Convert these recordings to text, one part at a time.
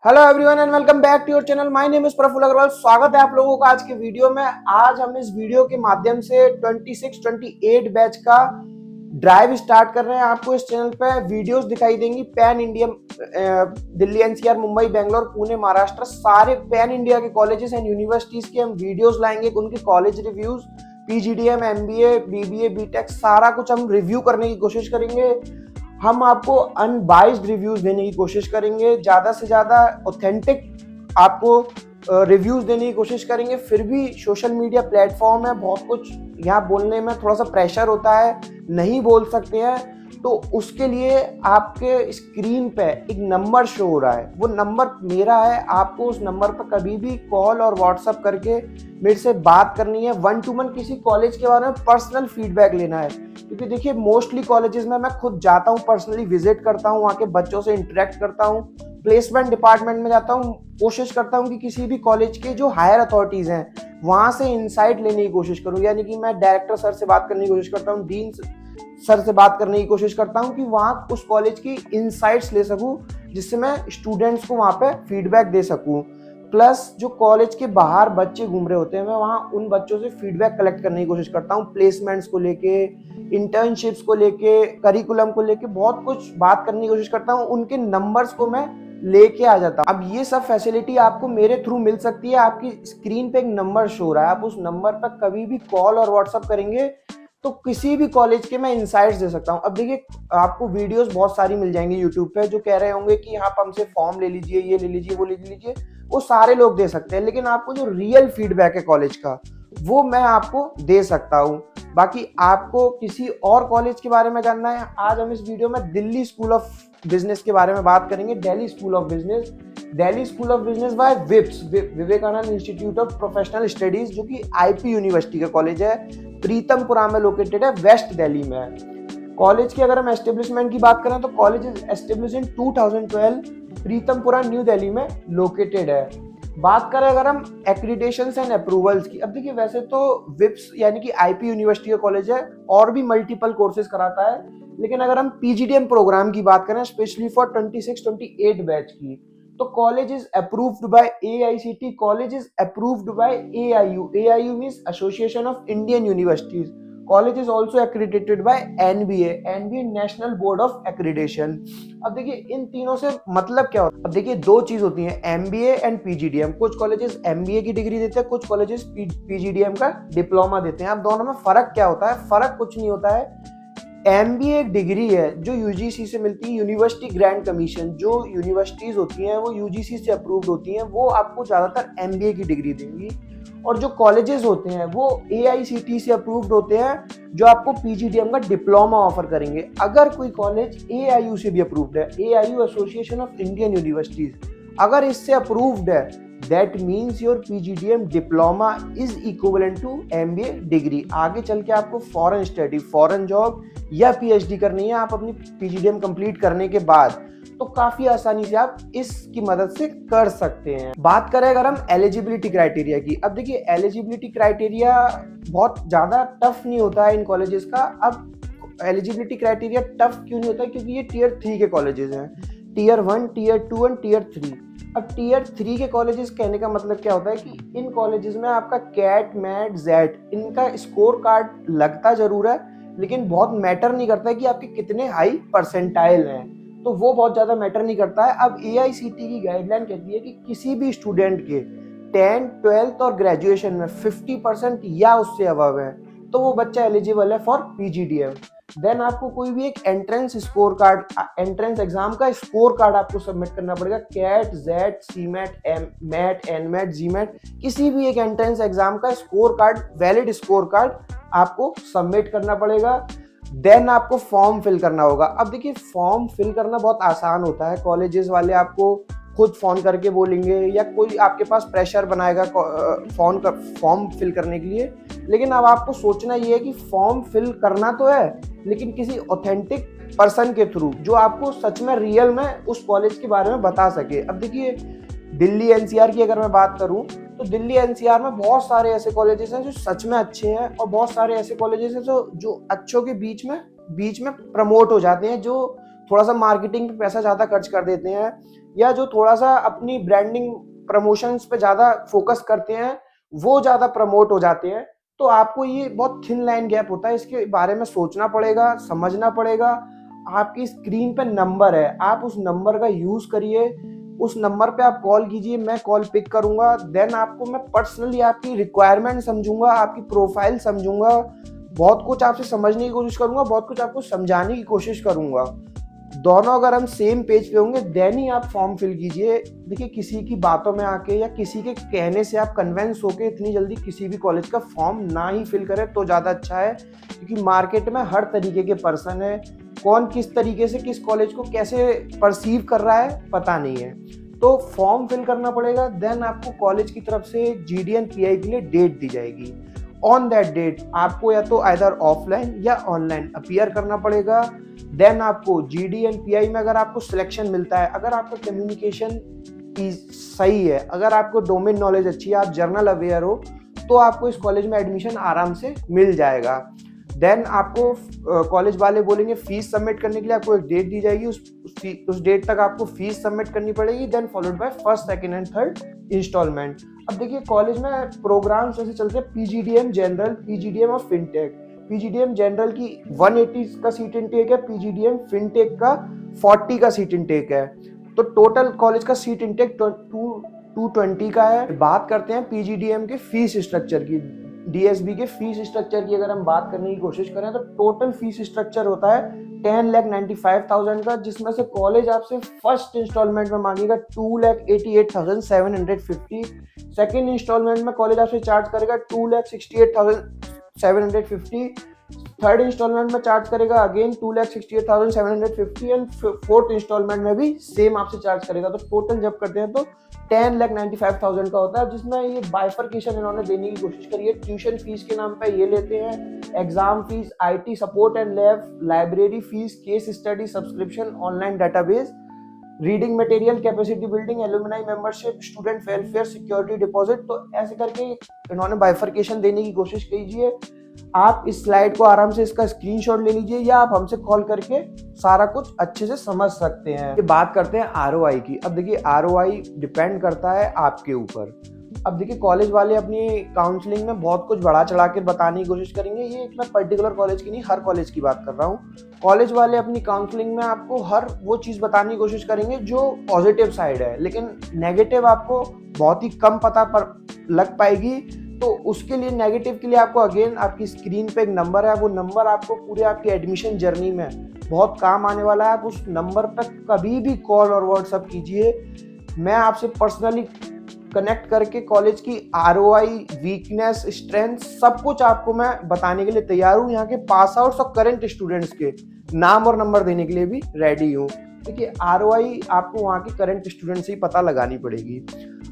Hello everyone and welcome back to your channel. My name is Praful Agrawal. स्वागत है आप लोगों का आज के वीडियो में। आज हम इस वीडियो के माध्यम से 26-28 बैच का ड्राइव स्टार्ट कर रहे हैं। आपको इस चैनल पे वीडियोस दिखाई देंगी pan India, Delhi NCR, Mumbai, Bangalore, Pune, Maharashtra, सारे पैन इंडिया के कॉलेजेस एंड यूनिवर्सिटीज के हम वीडियोस लाएंगे। उनके college reviews, PGDM, MBA, BBA, BTech, सारा कुछ हम रिव्यू करने की कोशिश करेंगे। हम आपको अनबाइज्ड रिव्यूज देने की कोशिश करेंगे, ज्यादा से ज्यादा ऑथेंटिक आपको रिव्यूज देने की कोशिश करेंगे। फिर भी सोशल मीडिया प्लेटफॉर्म है, बहुत कुछ यहाँ बोलने में थोड़ा सा प्रेशर होता है, नहीं बोल सकते हैं, तो उसके लिए आपके स्क्रीन पे एक नंबर शो हो रहा है, वो नंबर मेरा है। आपको उस नंबर पर कभी भी कॉल और व्हाट्सएप करके मेरे से बात करनी है, 1-to-1 किसी कॉलेज के बारे में पर्सनल फीडबैक लेना है। क्योंकि देखिए मोस्टली कॉलेजेस में मैं खुद जाता हूँ, पर्सनली विजिट करता हूँ, वहाँ के बच्चों से इंटरेक्ट करता हूँ, प्लेसमेंट डिपार्टमेंट में जाता हूँ, कोशिश करता हूँ कि किसी भी कॉलेज के जो हायर अथॉरिटीज हैं वहाँ से इंसाइट लेने की कोशिश करूँ। यानी कि मैं डायरेक्टर सर से बात करने की कोशिश करता हूँ, डीन सर से बात करने की कोशिश करता हूँ कि वहाँ उस कॉलेज की इनसाइट्स ले सकूँ, जिससे मैं स्टूडेंट्स को वहाँ पे फीडबैक दे सकूँ। प्लस जो कॉलेज के बाहर बच्चे घूम रहे होते हैं, मैं वहाँ उन बच्चों से फीडबैक कलेक्ट करने की कोशिश करता हूँ, प्लेसमेंट्स को लेके, इंटर्नशिप्स को लेके, करिकुलम को लेके बहुत कुछ बात करने की कोशिश करता हूँ। उनके नंबर्स को मैं लेके आ जाता हूँ। अब ये सब फैसिलिटी आपको मेरे थ्रू मिल सकती है। आपकी स्क्रीन पे एक नंबर शो हो रहा है, आप उस नंबर पर कभी भी कॉल और व्हाट्सअप करेंगे तो किसी भी कॉलेज के मैं इंसाइट्स दे सकता हूँ। अब देखिए आपको वीडियोस बहुत सारी मिल जाएंगी यूट्यूब पे, जो कह रहे होंगे कि आप हमसे फॉर्म ले लीजिए, ये ले लीजिए, वो ले लीजिए, वो सारे लोग दे सकते हैं। लेकिन आपको जो रियल फीडबैक है कॉलेज का, वो मैं आपको दे सकता हूँ। बाकी आपको किसी और कॉलेज के बारे में जानना है, आज हम इस वीडियो में दिल्ली स्कूल ऑफ बिजनेस के बारे में बात करेंगे। Delhi School of Business, Delhi School of Business by VIPS, Vivekananda Institute of Professional Studies, जो कि आईपी यूनिवर्सिटी का कॉलेज है, प्रीतमपुरा में लोकेटेड है, वेस्ट दिल्ली में है। कॉलेज की अगर हम एस्टेब्लिशमेंट की बात करें तो college is establish in 2012, Pitampura New Delhi में लोकेटेड है। बात करें अगर हम एक्रीडेशंस एंड अप्रूवल्स की, अब देखिए वैसे तो विप्स यानी कि आईपी यूनिवर्सिटी का कॉलेज है और भी मल्टीपल कोर्सेज कराता है, लेकिन अगर हम पीजीडीएम प्रोग्राम की बात करें स्पेशली फॉर 26-28 बैच की, तो college is approved by AICT, college is approved by AIU, AIU means Association of Indian Universities. College is also accredited by NBA, NBA National Board of Accreditation. अब देखिए इन तीनों से मतलब क्या होता है। अब देखिए दो चीज होती है, एमबीए एंड पीजीडीएम। कुछ कॉलेजेस एमबीए की डिग्री देते हैं, कुछ कॉलेजेस पीजीडीएम का डिप्लोमा देते हैं। अब दोनों में फर्क क्या होता है? फर्क कुछ नहीं होता है। एमबीए एक डिग्री है जो यूजीसी से मिलती है, यूनिवर्सिटी ग्रांट कमीशन। जो यूनिवर्सिटीज होती हैं वो यूजीसी से अप्रूव्ड होती हैं, वो आपको ज्यादातर एमबीए की डिग्री देंगी। और जो कॉलेजेस होते हैं वो एआईसीटी से अप्रूव्ड होते हैं, जो आपको पीजीडीएम का डिप्लोमा ऑफर करेंगे। अगर कोई कॉलेज एआईयू से भी अप्रूव्ड है, AIU Association of Indian Universities, अगर इससे अप्रूव्ड है, that means your PGDM diploma is equivalent to MBA degree. आगे चल के आपको फॉरेन स्टडी, फॉरेन जॉब या पीएचडी करनी है, आप अपनी पीजीडीएम कंप्लीट करने के बाद, तो काफी आसानी से आप इसकी मदद से कर सकते हैं। बात करें अगर हम एलिजिबिलिटी क्राइटेरिया की, अब देखिए एलिजिबिलिटी क्राइटेरिया बहुत ज्यादा टफ नहीं होता है इन कॉलेजेस का। अब एलिजिबिलिटी क्राइटेरिया टफ क्यों नहीं होता है? क्योंकि ये टियर 3 के कॉलेजेस हैं, टियर 1, टियर 2 एंड टियर 3। अब टियर 3 के कॉलेजेस कहने का मतलब क्या होता है कि इन कॉलेजेस में आपका कैट, मैट, जेट, इनका स्कोर कार्ड लगता जरूर है, लेकिन बहुत मैटर नहीं करता है कि आपके कितने हाई परसेंटाइल हैं, तो वो बहुत ज्यादा मैटर नहीं करता है। अब एआईसीटी की गाइडलाइन कहती है कि किसी भी स्टूडेंट के 10th, 12th और ग्रेजुएशन में 50% या उससे अबव है, तो वो बच्चा एलिजिबल है फॉर पीजीडीएम। देन आपको कोई भी एक entrance score card, entrance exam का स्कोर कार्ड आपको सबमिट करना पड़ेगा। CAT, JET, CMAT, MAT, NMAT, GMAT, किसी भी एक एंट्रेंस एग्जाम का score card, valid score card आपको सबमिट करना पड़ेगा। देन आपको फॉर्म फिल करना होगा। अब देखिए फॉर्म फिल करना बहुत आसान होता है, कॉलेजेस वाले आपको खुद फोन करके बोलेंगे या कोई आपके पास प्रेशर बनाएगा फॉर्म फिल करने के लिए। लेकिन अब आपको सोचना ये है कि फॉर्म फिल करना तो है, लेकिन किसी ऑथेंटिक पर्सन के थ्रू, जो आपको सच में रियल में उस कॉलेज के बारे में बता सके। अब देखिए दिल्ली एनसीआर की अगर मैं बात करूं, तो दिल्ली एनसीआर में बहुत सारे ऐसे कॉलेजेस हैं जो सच में अच्छे हैं, और बहुत सारे ऐसे कॉलेजेस हैं जो अच्छों के बीच में प्रमोट हो जाते हैं, जो थोड़ा सा मार्केटिंग पे पैसा ज़्यादा खर्च कर देते हैं, या जो थोड़ा सा अपनी ब्रांडिंग प्रमोशंस पे ज़्यादा फोकस करते हैं, वो ज़्यादा प्रमोट हो जाते हैं। तो आपको ये बहुत थिन लाइन गैप होता है, इसके बारे में सोचना पड़ेगा, समझना पड़ेगा। आपकी स्क्रीन पे नंबर है, आप उस नंबर का यूज़ करिए, उस नंबर पे आप कॉल कीजिए, मैं कॉल पिक करूँगा। देन आपको मैं पर्सनली आपकी रिक्वायरमेंट समझूँगा, आपकी प्रोफाइल समझूँगा, बहुत कुछ आपसे समझने की कोशिश करूँगा, बहुत कुछ आपको समझाने की कोशिश करूँगा। दोनों अगर हम सेम पेज पे होंगे देन ही आप फॉर्म फिल कीजिए। देखिए, किसी की बातों में आके या किसी के कहने से आप कन्विंस होके इतनी जल्दी किसी भी कॉलेज का फॉर्म ना ही फिल करें तो ज़्यादा अच्छा है, क्योंकि मार्केट में हर तरीके के पर्सन है, कौन किस तरीके से किस कॉलेज को कैसे परसीव कर रहा है पता नहीं है। तो फॉर्म फिल करना पड़ेगा, देन आपको कॉलेज की तरफ से GD and PI के लिए डेट दी जाएगी। ऑन दैट डेट आपको या तो आइदर ऑफलाइन या ऑनलाइन अपीयर करना पड़ेगा। देन आपको GD and PI में अगर आपको सिलेक्शन मिलता है, अगर आपका कम्युनिकेशन सही है, अगर आपको डोमेन नॉलेज अच्छी है, आप जर्नल अवेयर हो, तो आपको इस कॉलेज में एडमिशन आराम से मिल जाएगा। देन आपको कॉलेज वाले बोलेंगे फीस सबमिट करने के लिए, आपको एक डेट दी जाएगी, उस डेट तक आपको फीस सबमिट करनी पड़ेगी। Then followed by first, second and third instalment. अब देखिए, कॉलेज में प्रोग्राम्स ऐसे चलते हैं, PGDM जनरल, PGDM और फिनटेक। PGDM जनरल की 180 का सीट इनटेक है, PGDM फिनटेक का 40 का सीट इनटेक है। तो टोटल कॉलेज का सीट इनटेक 220 का है। बात करते हैं PGDM के फीस स्ट्रक्चर की, DSB के फीस स्ट्रक्चर की अगर हम बात करने की कोशिश करें तो टोटल फीस स्ट्रक्चर होता है 10,95,000 का, जिसमें से कॉलेज आपसे फर्स्ट इंस्टॉलमेंट में मांगेगा 2,88,750। सेकेंड इंस्टॉलमेंट में कॉलेज आपसे चार्ज करेगा 2,68,750। थर्ड इंस्टॉलमेंट में चार्ज करेगा अगेन 2,68,750 एंड फोर्थ इंस्टॉलमेंट में भी सेम आपसे चार्ज करेगा। तो टोटल जब करते हैं तो 10,95,000 का होता है, जिसमें ये बाइफर्केशन इन्होंने देने की कोशिश करी है। ट्यूशन फीस के नाम पे ये लेते हैं, exam fees, IT support and lab, library fees, case study subscription, online database, reading material, capacity building, alumni membership, student welfare, security deposit. तो ऐसे करके इन्होंने बाइफर्केशन देने की कोशिश कीजिए। आप इस स्लाइड को आराम से इसका स्क्रीनशॉट ले लीजिए, या आप हमसे कॉल करके सारा कुछ अच्छे से समझ सकते हैं। ये बात करते हैं ROI की। अब देखिए, ROI डिपेंड करता है आपके ऊपर। अब देखिए, कॉलेज वाले अपनी काउंसलिंग में बहुत कुछ बढ़ा चढ़ा कर बताने की कोशिश करेंगे। ये मैं पर्टिकुलर कॉलेज की नहीं, हर कॉलेज की बात कर रहा हूँ। कॉलेज वाले अपनी काउंसलिंग में आपको हर वो चीज़ बताने की कोशिश करेंगे जो पॉजिटिव साइड है, लेकिन नेगेटिव आपको बहुत ही कम पता पर लग पाएगी। तो उसके लिए, नेगेटिव के लिए आपको अगेन आपकी स्क्रीन पे एक नंबर है, वो नंबर आपको पूरे आपकी एडमिशन जर्नी में बहुत काम आने वाला है। आप उस नंबर पर कभी भी कॉल और व्हाट्सअप कीजिए, मैं आपसे पर्सनली कनेक्ट करके कॉलेज की ROI, वीकनेस, स्ट्रेंथ, सब कुछ आपको मैं बताने के लिए तैयार हूँ। यहाँ के पास आउट्स और करंट स्टूडेंट्स के नाम और नंबर देने के लिए भी रेडी हूँ। देखिए, ROI आपको वहाँ के करंट स्टूडेंट से ही पता लगानी पड़ेगी।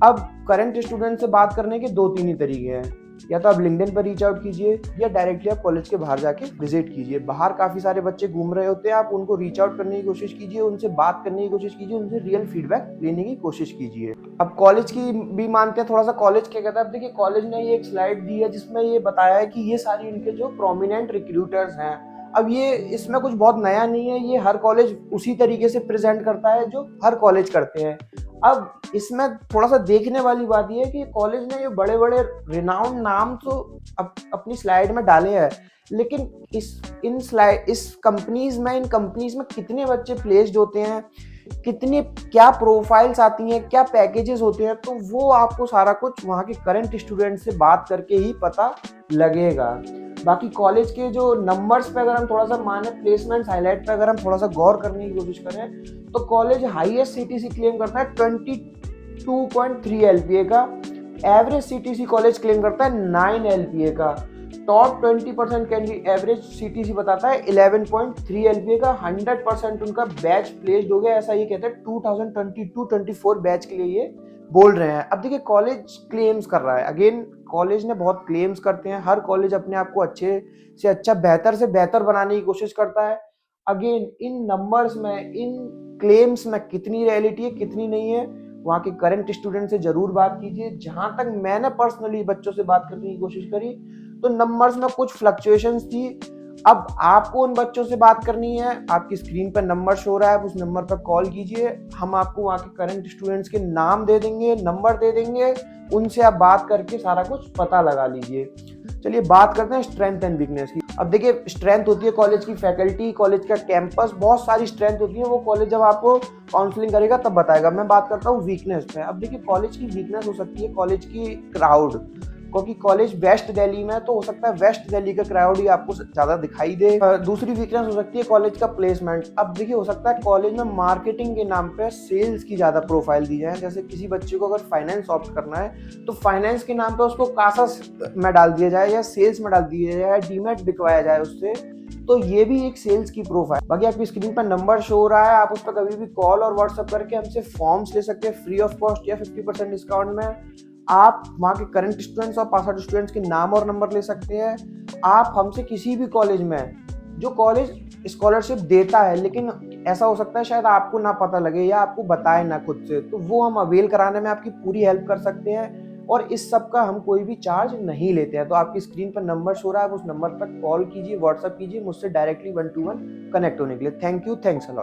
अब करंट स्टूडेंट से बात करने के 2-3 ही तरीके हैं, या तो आप लिंक्डइन पर रीच आउट कीजिए, या डायरेक्टली आप कॉलेज के बाहर जाके विजिट कीजिए। बाहर काफ़ी सारे बच्चे घूम रहे होते हैं, आप उनको रीच आउट करने की कोशिश कीजिए, उनसे बात करने की कोशिश कीजिए, उनसे रियल फीडबैक लेने की कोशिश कीजिए। अब कॉलेज की भी मानते हैं, थोड़ा सा कॉलेज क्या कहता है। अब देखिए, कॉलेज ने ये एक स्लाइड दी है जिसमें ये बताया है कि ये सारी इनके जो प्रोमिनेंट रिक्रूटर्स हैं। अब ये इसमें कुछ बहुत नया नहीं है, ये हर कॉलेज उसी तरीके से प्रेजेंट करता है जो हर कॉलेज करते हैं। अब इसमें थोड़ा सा देखने वाली बात ये है कि कॉलेज ने ये बड़े बड़े रिनाउंड नाम तो अपनी स्लाइड में डाले हैं, लेकिन इस कंपनीज में कितने बच्चे प्लेस्ड होते हैं, कितनी क्या प्रोफाइल्स आती हैं, क्या पैकेजेस होते हैं, तो वो आपको सारा कुछ वहाँ के करंट स्टूडेंट से बात करके ही पता लगेगा। बाकी कॉलेज के जो नंबर्स पे अगर हम थोड़ा सा माने, प्लेसमेंट्स हाईलाइट पे अगर हम थोड़ा सा गौर करने की कोशिश करें, तो कॉलेज हाईएस्ट CTC क्लेम करता है 22.3 LPA का। एवरेज CTC कॉलेज क्लेम करता है 9 LPA का। टॉप 20% कैंडिडेट एवरेज CTC बताता है 11.3 LPA का। 100% उनका बैच प्लेस्ड हो गया, ऐसा ये कहते हैं 2022-24 बैच के लिए ये बोल रहे हैं। अब देखिए, कॉलेज क्लेम्स कर रहा है, अगेन कॉलेज ने बहुत क्लेम्स करते हैं, हर कॉलेज अपने आप को अच्छे से अच्छा, बेहतर से बेहतर बनाने की कोशिश करता है। अगेन इन नंबर्स में, इन क्लेम्स में कितनी रियलिटी है, कितनी नहीं है, वहाँ के करंट स्टूडेंट से जरूर बात कीजिए। जहां तक मैंने पर्सनली बच्चों से बात करने की कोशिश करी, तो नंबर्स में कुछ फ्लक्चुएशंस थी, अब आपको उन बच्चों से बात करनी है, आपकी स्क्रीन पर नंबर शो हो रहा है, आप उस नंबर पर कॉल कीजिए। हम आपको वहाँ के करंट स्टूडेंट्स के नाम दे देंगे, नंबर दे देंगे, उनसे आप बात करके सारा कुछ पता लगा लीजिए। चलिए बात करते हैं स्ट्रेंथ एंड वीकनेस की। अब देखिए, स्ट्रेंथ होती है कॉलेज की फैकल्टी, कॉलेज का कैंपस, बहुत सारी स्ट्रेंथ होती है, वो कॉलेज जब आपको काउंसलिंग करेगा तब बताएगा। मैं बात करता हूँ वीकनेस पे। अब देखिए, कॉलेज की वीकनेस हो सकती है कॉलेज की क्राउड, क्योंकि कॉलेज वेस्ट दिल्ली में है तो हो सकता है वेस्ट दिल्ली का क्राउड ही आपको ज्यादा दिखाई दे। दूसरी वीकनेस हो सकती है कॉलेज का प्लेसमेंट। अब देखिए, हो सकता है कॉलेज में मार्केटिंग के नाम पे सेल्स की ज्यादा प्रोफाइल दी जाए। जैसे किसी बच्चे को अगर फाइनेंस ऑप्ट करना है तो फाइनेंस के नाम पे उसको कासा में डाल दिया जाए या सेल्स में डाल दिया जाए, डीमेट बिकवाया जाए उससे, तो ये भी एक सेल्स की प्रोफाइल। बाकी आपकी स्क्रीन पर नंबर शो हो रहा है, आप उस पर कभी भी कॉल और व्हाट्सएप करके हमसे फॉर्म्स ले सकते हैं फ्री ऑफ कॉस्ट या 50% डिस्काउंट में। आप वहाँ के करंट स्टूडेंट्स और पास आउट स्टूडेंट्स के नाम और नंबर ले सकते हैं। आप हमसे किसी भी कॉलेज में, जो कॉलेज स्कॉलरशिप देता है, लेकिन ऐसा हो सकता है शायद आपको ना पता लगे या आपको बताए ना खुद से, तो वो हम अवेल कराने में आपकी पूरी हेल्प कर सकते हैं। और इस सब का हम कोई भी चार्ज नहीं लेते हैं। तो आपकी स्क्रीन पर नंबर शो रहा है, आप उस नंबर पर कॉल कीजिए, व्हाट्सएप कीजिए मुझसे डायरेक्टली 1 to 1 कनेक्ट होने के लिए। Thank you, thanks a lot.